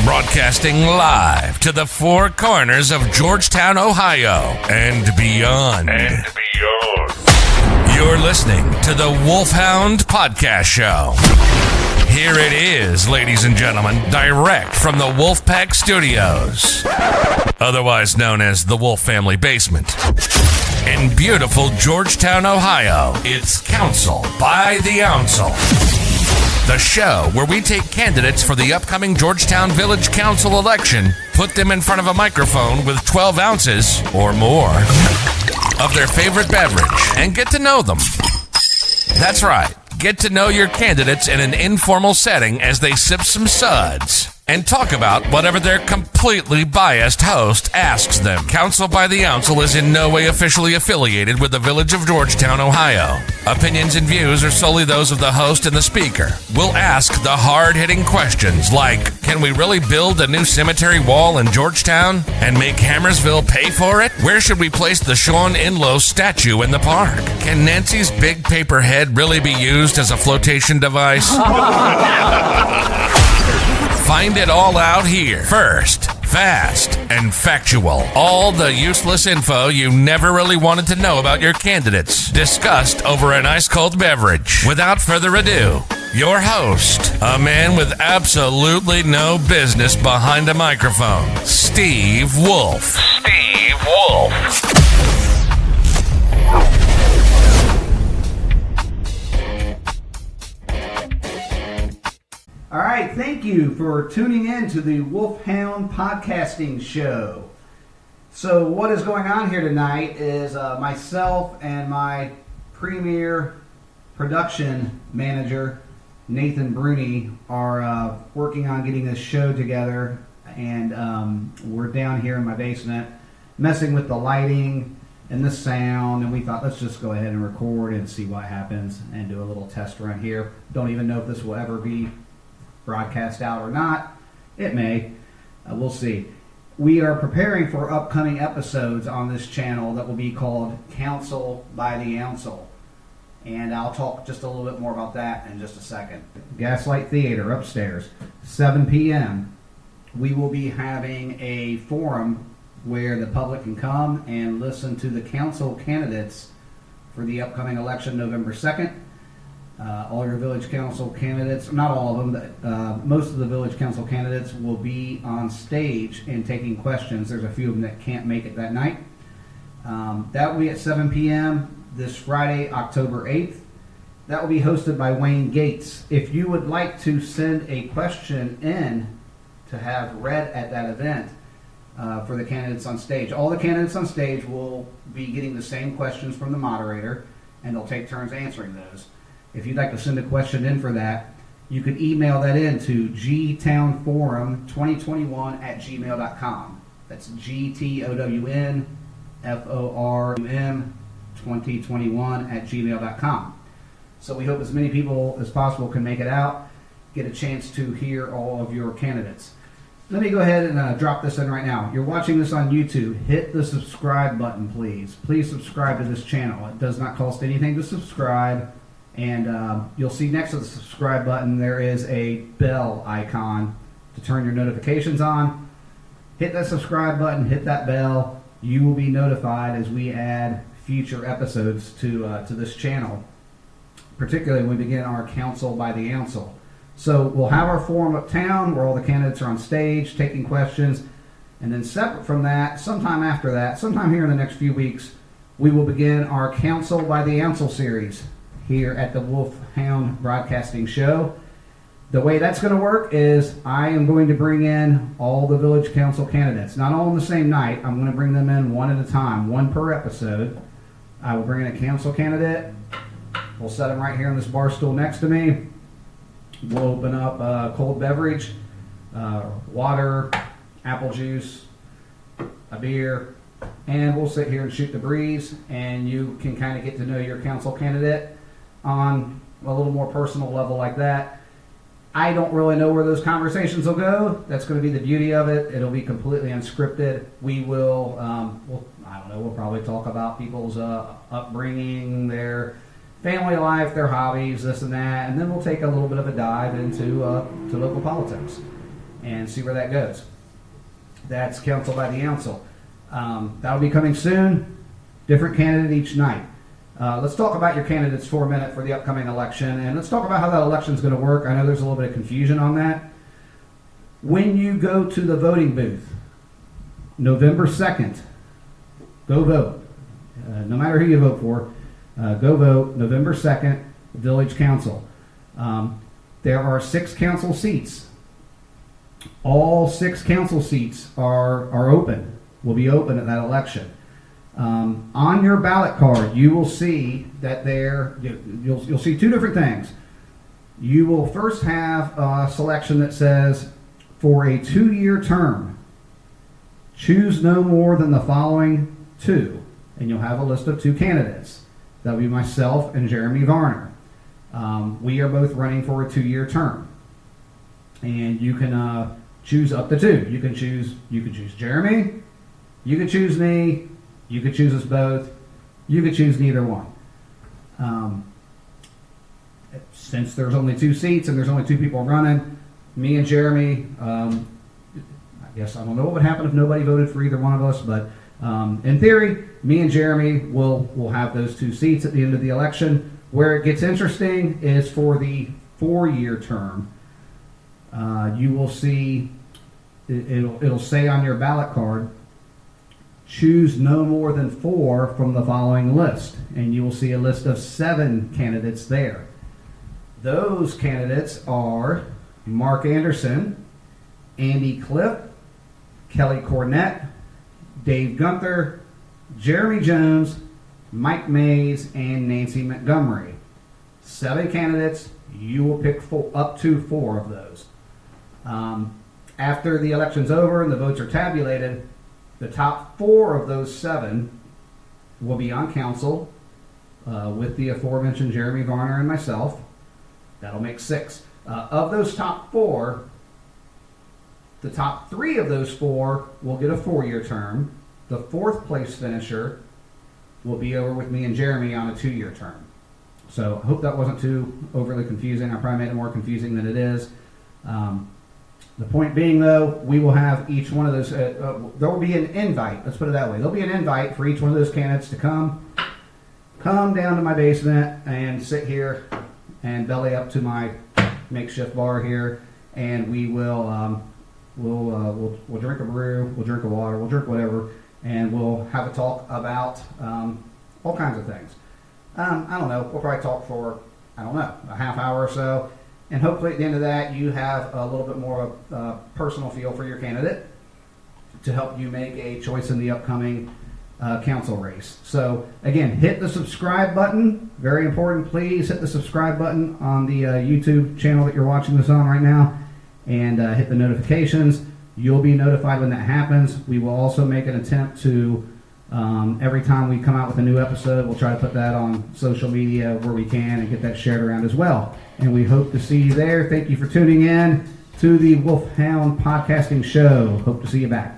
Broadcasting live to the four corners of Georgetown, Ohio, and beyond. You're listening to the Wolfehound Podcast Show. Here it is, ladies and gentlemen, direct from the Wolfpack Studios, otherwise known as the Wolf Family Basement. In beautiful Georgetown, Ohio, it's Council by the Ouncil. The show where we take candidates for the upcoming Georgetown Village Council election, put them in front of a microphone with 12 ounces or more of their favorite beverage, and get to know them. That's right. Get to know your candidates in an informal setting as they sip some suds and talk about whatever their completely biased host asks them. Council by the Ouncil is in no way officially affiliated with the Village of Georgetown, Ohio. Opinions and views are solely those of the host and the speaker. We'll ask the hard-hitting questions like, can we really build a new cemetery wall in Georgetown and make Hammersville pay for it? Where should we place the Sean Inlow statue in the park? Can Nancy's big paper head really be used as a flotation device? Find it all out here. First, fast, and factual. All the useless info you never really wanted to know about your candidates, discussed over an ice-cold beverage. Without further ado, your host, a man with absolutely no business behind a microphone, Steve Wolf. Steve Wolf. All right, thank you for tuning in to the Wolfhound Podcasting Show. So what is going on here tonight is myself and my premier production manager, Nathan Bruni, are working on getting this show together, and we're down here in my basement messing with the lighting and the sound, and we thought, let's just go ahead and record and see what happens and do a little test run here. Don't even know if this will ever be broadcast out or not. It may. We'll see. We are preparing for upcoming episodes on this channel that will be called Council by the Ouncil. And I'll talk just a little bit more about that in just a second. Gaslight Theater upstairs, 7 p.m. We will be having a forum where the public can come and listen to the council candidates for the upcoming election November 2nd. All your village council candidates, not all of them, most of the village council candidates will be on stage and taking questions. There's a few of them that can't make it that night. That will be at 7 p.m. this Friday, October 8th. That will be hosted by Wayne Gates. If you would like to send a question in to have read at that event for the candidates on stage, all the candidates on stage will be getting the same questions from the moderator, and they'll take turns answering those. If you'd like to send a question in for that, you can email that in to gtownforum2021@gmail.com. That's gtownforum2021@gmail.com. So we hope as many people as possible can make it out, get a chance to hear all of your candidates. Let me go ahead and drop this in right now. You're watching this on YouTube. Hit the subscribe button, please. Please subscribe to this channel. It does not cost anything to subscribe. And you'll see next to the subscribe button there is a bell icon to turn your notifications on. Hit that subscribe button, hit that bell. You will be notified as we add future episodes to this channel, particularly when we begin our Council by the Ouncil. So we'll have our forum uptown where all the candidates are on stage taking questions. And then separate from that, sometime after that, sometime here in the next few weeks, we will begin our Council by the Ouncil series here at the Wolfhound Broadcasting Show. The way that's going to work is I am going to bring in all the village council candidates. Not all on the same night. I'm going to bring them in one at a time, one per episode. I will bring in a council candidate. We'll set them right here on this bar stool next to me. We'll open up a cold beverage, water, apple juice, a beer, and we'll sit here and shoot the breeze, and you can kind of get to know your council candidate on a little more personal level like that. I don't really know where those conversations will go. That's going to be the beauty of it. It'll be completely unscripted. We will, we'll probably talk about people's upbringing, their family life, their hobbies, this and that, and then we'll take a little bit of a dive into to local politics. and see where that goes. That's council by the council. That'll be coming soon. Different candidate each night. Let's talk about your candidates for a minute for the upcoming election, and let's talk about how that election is going to work. I know there's a little bit of confusion on that. When you go to the voting booth, November 2nd, go vote. No matter who you vote for, go vote November 2nd, Village Council. There are 6 council seats. All 6 council seats are open, will be open at that election. On your ballot card, you will see that you'll see 2 different things. You will first have a selection that says, for a 2-year term, choose no more than the following 2. And you'll have a list of 2 candidates. That'll be myself and Jeremy Varner. We are both running for a 2-year term. And you can choose up to 2. You can choose Jeremy, you can choose me, you could choose us both. You could choose neither one. Since there's only 2 seats and there's only 2 people running, me and Jeremy, I guess I don't know what would happen if nobody voted for either one of us, but in theory, me and Jeremy will have those 2 seats at the end of the election. Where it gets interesting is for the 4-year term. You will see, it'll say on your ballot card, choose no more than 4 from the following list. And you will see a list of 7 candidates there. Those candidates are Mark Anderson, Andy Cliff, Kelly Cornett, Dave Gunther, Jeremy Jones, Mike Mays, and Nancy Montgomery. 7 candidates. You will pick up to 4 of those. After the election's over and the votes are tabulated, the top 4 of those 7 will be on council with the aforementioned Jeremy Varner and myself. That'll make 6. Of those top 4, the top 3 of those 4 will get a 4-year term. The 4th place finisher will be over with me and Jeremy on a 2-year term. So I hope that wasn't too overly confusing. I probably made it more confusing than it is. The point being, though, we will have each one of those. There will be an invite. Let's put it that way. There'll be an invite for each one of those candidates to come down to my basement and sit here and belly up to my makeshift bar here, and we will we'll drink a brew, we'll drink a water, we'll drink whatever, and we'll have a talk about all kinds of things. I don't know. We'll probably talk for a half hour or so. And hopefully at the end of that, you have a little bit more of a personal feel for your candidate to help you make a choice in the upcoming council race. So again, hit the subscribe button. Very important. Please hit the subscribe button on the YouTube channel that you're watching this on right now, and hit the notifications. You'll be notified when that happens. We will also make an attempt to, every time we come out with a new episode, we'll try to put that on social media where we can and get that shared around as well. And we hope to see you there. Thank you for tuning in to the Wolfhound Podcasting Show. Hope to see you back.